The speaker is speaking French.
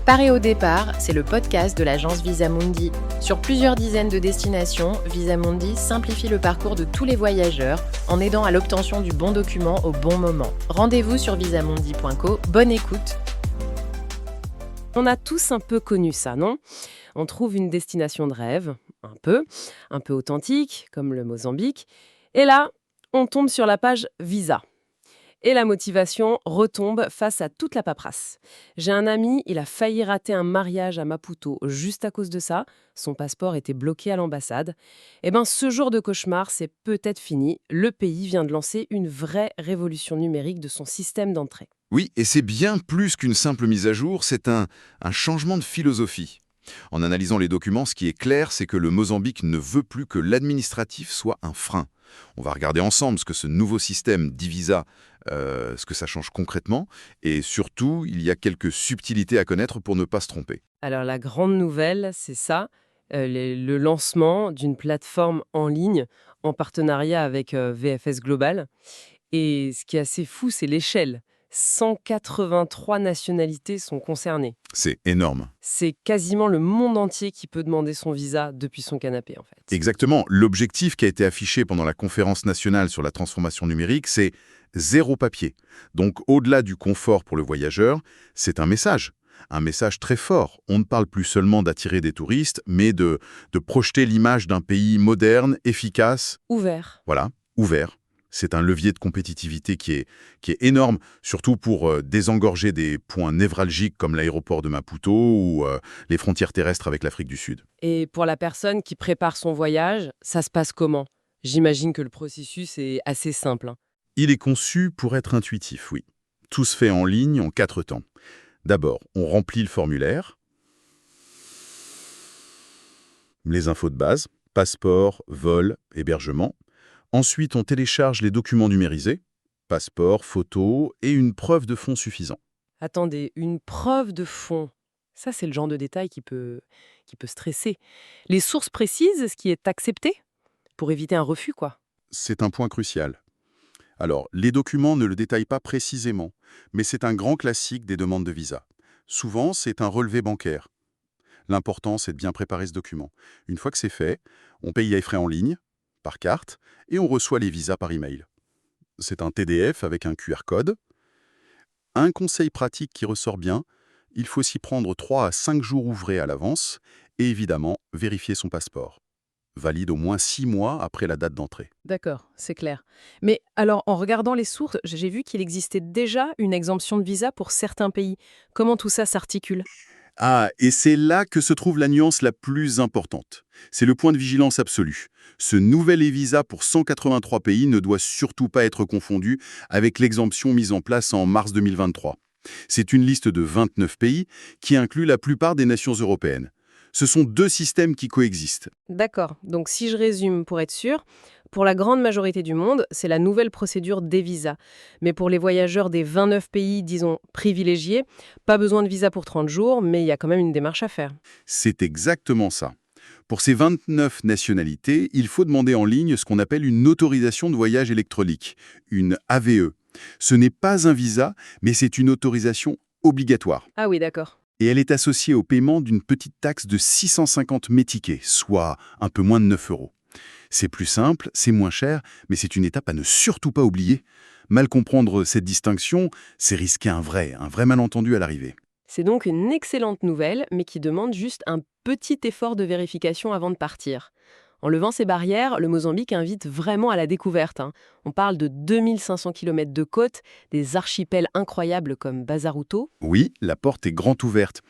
Paré au départ, c'est le podcast de l'agence Visamundi. Sur plusieurs dizaines de destinations, Visamundi simplifie le parcours de tous les voyageurs en aidant à l'obtention du bon document au bon moment. Rendez-vous sur visamundi.co. Bonne écoute. On a tous un peu connu ça, non? On trouve une destination de rêve, un peu authentique, comme le Mozambique, et là, on tombe sur la page Visa. Et la motivation retombe face à toute la paperasse. J'ai un ami, il a failli rater un mariage à Maputo juste à cause de ça. Son passeport était bloqué à l'ambassade. Eh bien, ce jour de cauchemar, c'est peut-être fini. Le pays vient de lancer une vraie révolution numérique de son système d'entrée. Oui, et c'est bien plus qu'une simple mise à jour, c'est un changement de philosophie. En analysant les documents, ce qui est clair, c'est que le Mozambique ne veut plus que l'administratif soit un frein. On va regarder ensemble ce que ce nouveau système d'e-visa, ce que ça change concrètement, et surtout, il y a quelques subtilités à connaître pour ne pas se tromper. Alors la grande nouvelle, c'est ça, le lancement d'une plateforme en ligne en partenariat avec VFS Global. Et ce qui est assez fou, c'est l'échelle. 183 nationalités sont concernées. C'est énorme. C'est quasiment le monde entier qui peut demander son visa depuis son canapé, en fait. Exactement. L'objectif qui a été affiché pendant la conférence nationale sur la transformation numérique, c'est zéro papier. Donc, au-delà du confort pour le voyageur, c'est un message. Un message très fort. On ne parle plus seulement d'attirer des touristes, mais de projeter l'image d'un pays moderne, efficace. Ouvert. Voilà, ouvert. C'est un levier de compétitivité qui est énorme, surtout pour désengorger des points névralgiques comme l'aéroport de Maputo ou les frontières terrestres avec l'Afrique du Sud. Et pour la personne qui prépare son voyage, ça se passe comment? J'imagine que le processus est assez simple, hein. Il est conçu pour être intuitif, oui. Tout se fait en ligne en 4 temps. D'abord, on remplit le formulaire, les infos de base, passeport, vol, hébergement. Ensuite, on télécharge les documents numérisés, passeport, photo et une preuve de fonds suffisant. Attendez, une preuve de fond. Ça, c'est le genre de détail qui peut stresser. Les sources précises, ce qui est accepté? Pour éviter un refus, quoi. C'est un point crucial. Alors, les documents ne le détaillent pas précisément, mais c'est un grand classique des demandes de visa. Souvent, c'est un relevé bancaire. L'important, c'est de bien préparer ce document. Une fois que c'est fait, on paye les frais en ligne, par carte, et on reçoit les visas par email. C'est un TDF avec un QR code. Un conseil pratique qui ressort bien, il faut s'y prendre 3 à 5 jours ouvrés à l'avance et évidemment vérifier son passeport. Valide au moins 6 mois après la date d'entrée. D'accord, c'est clair. Mais alors, en regardant les sources, j'ai vu qu'il existait déjà une exemption de visa pour certains pays. Comment tout ça s'articule? Ah, et c'est là que se trouve la nuance la plus importante. C'est le point de vigilance absolu. Ce nouvel e-visa pour 183 pays ne doit surtout pas être confondu avec l'exemption mise en place en mars 2023. C'est une liste de 29 pays qui inclut la plupart des nations européennes. Ce sont 2 systèmes qui coexistent. D'accord, donc si je résume pour être sûr, pour la grande majorité du monde, c'est la nouvelle procédure des visas. Mais pour les voyageurs des 29 pays, disons, privilégiés, pas besoin de visa pour 30 jours, mais il y a quand même une démarche à faire. C'est exactement ça. Pour ces 29 nationalités, il faut demander en ligne ce qu'on appelle une autorisation de voyage électronique, une AVE. Ce n'est pas un visa, mais c'est une autorisation obligatoire. Ah oui, d'accord. Et elle est associée au paiement d'une petite taxe de 650 métiquets, soit un peu moins de 9 euros. C'est plus simple, c'est moins cher, mais c'est une étape à ne surtout pas oublier. Mal comprendre cette distinction, c'est risquer un vrai malentendu à l'arrivée. C'est donc une excellente nouvelle, mais qui demande juste un petit effort de vérification avant de partir. En levant ces barrières, le Mozambique invite vraiment à la découverte, hein. On parle de 2500 km de côte, des archipels incroyables comme Bazaruto. Oui, la porte est grande ouverte.